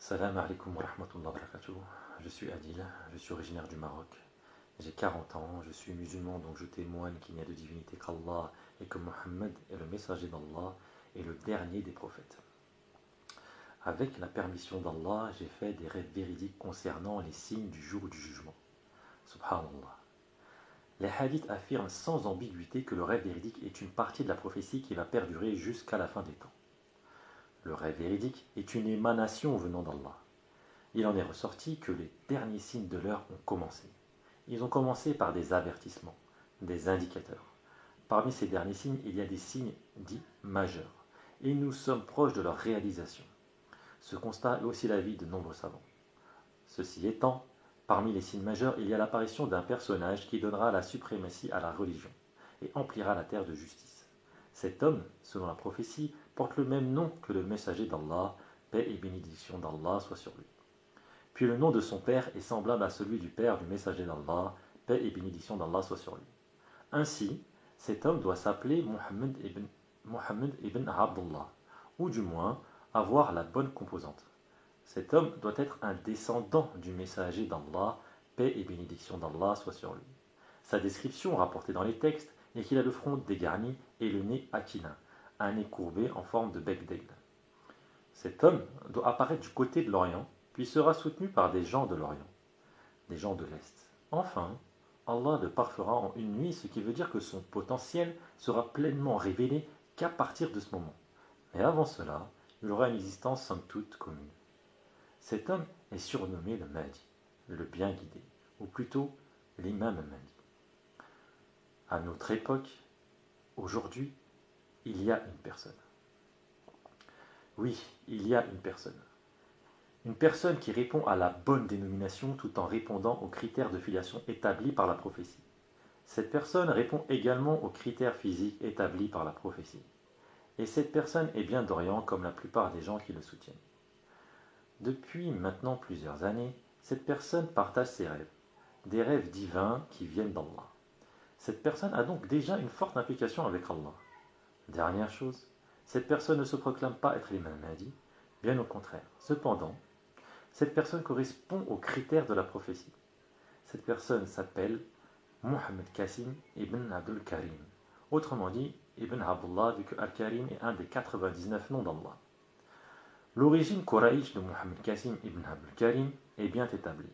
Salam alaikum wa rahmatullahi wa barakatuh. Je suis Adil, je suis originaire du Maroc. J'ai 40 ans, je suis musulman, donc je témoigne qu'il n'y a de divinité qu'Allah et que Mohammed est le messager d'Allah et le dernier des prophètes. Avec la permission d'Allah, j'ai fait des rêves véridiques concernant les signes du jour du jugement. Subhanallah. Les hadiths affirment sans ambiguïté que le rêve véridique est une partie de la prophétie qui va perdurer jusqu'à la fin des temps. Le rêve véridique est une émanation venant d'Allah. Il en est ressorti que les derniers signes de l'heure ont commencé. Ils ont commencé par des avertissements, des indicateurs. Parmi ces derniers signes, il y a des signes dits majeurs, et nous sommes proches de leur réalisation. Ce constat est aussi l'avis de nombreux savants. Ceci étant, parmi les signes majeurs, il y a l'apparition d'un personnage qui donnera la suprématie à la religion et emplira la terre de justice. Cet homme, selon la prophétie, porte le même nom que le messager d'Allah, paix et bénédiction d'Allah soit sur lui. Puis le nom de son père est semblable à celui du père du messager d'Allah, paix et bénédiction d'Allah soit sur lui. Ainsi, cet homme doit s'appeler Mohammed ibn Abdullah, ou du moins avoir la bonne composante. Cet homme doit être un descendant du messager d'Allah, paix et bénédiction d'Allah soit sur lui. Sa description rapportée dans les textes est qu'il a le front dégarni et le nez aquilin, un nez courbé en forme de bec d'aigle. Cet homme doit apparaître du côté de l'Orient, puis sera soutenu par des gens de l'Orient, des gens de l'Est. Enfin, Allah le parfera en une nuit, ce qui veut dire que son potentiel sera pleinement révélé qu'à partir de ce moment. Mais avant cela, il aura une existence somme toute commune. Cet homme est surnommé le Mahdi, le bien guidé, ou plutôt l'imam Mahdi. À notre époque, aujourd'hui, il y a une personne. Oui, il y a une personne. Une personne qui répond à la bonne dénomination tout en répondant aux critères de filiation établis par la prophétie. Cette personne répond également aux critères physiques établis par la prophétie. Et cette personne est bien d'Orient comme la plupart des gens qui le soutiennent. Depuis maintenant plusieurs années, cette personne partage ses rêves, des rêves divins qui viennent d'Allah. Cette personne a donc déjà une forte implication avec Allah. Dernière chose, cette personne ne se proclame pas être l'imam Mahdi, bien au contraire. Cependant, cette personne correspond aux critères de la prophétie. Cette personne s'appelle Mohammed Qasim ibn Abdul Karim. Autrement dit, Ibn Abdullah, vu que Al-Karim est un des 99 noms d'Allah. L'origine Quraïsh de Mohammed Qasim ibn Abdul Karim est bien établie.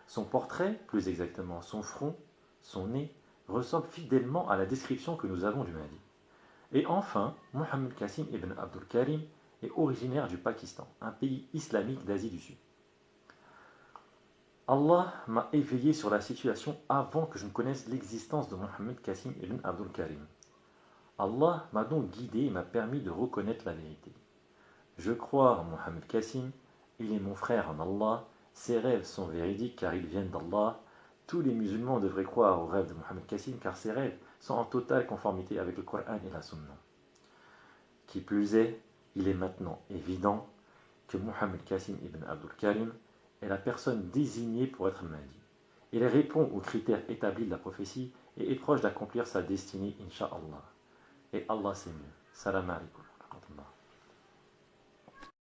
Son portrait, plus exactement son front, son nez, ressemble fidèlement à la description que nous avons du Mahdi. Et enfin, Mohammed Qasim ibn Abdul Karim est originaire du Pakistan, un pays islamique d'Asie du Sud. Allah m'a éveillé sur la situation avant que je ne connaisse l'existence de Mohammed Qasim ibn Abdul Karim. Allah m'a donc guidé et m'a permis de reconnaître la vérité. Je crois en Mohammed Qasim, il est mon frère en Allah, ses rêves sont véridiques car ils viennent d'Allah. Tous les musulmans devraient croire aux rêves de Mohammed Qasim car ses rêves sont en totale conformité avec le Coran et la Sunna. Qui plus est, il est maintenant évident que Mohammed Qasim ibn Abdul Karim est la personne désignée pour être Mahdi. Il répond aux critères établis de la prophétie et est proche d'accomplir sa destinée, Inch'Allah. Et Allah c'est mieux. Salam alaikum.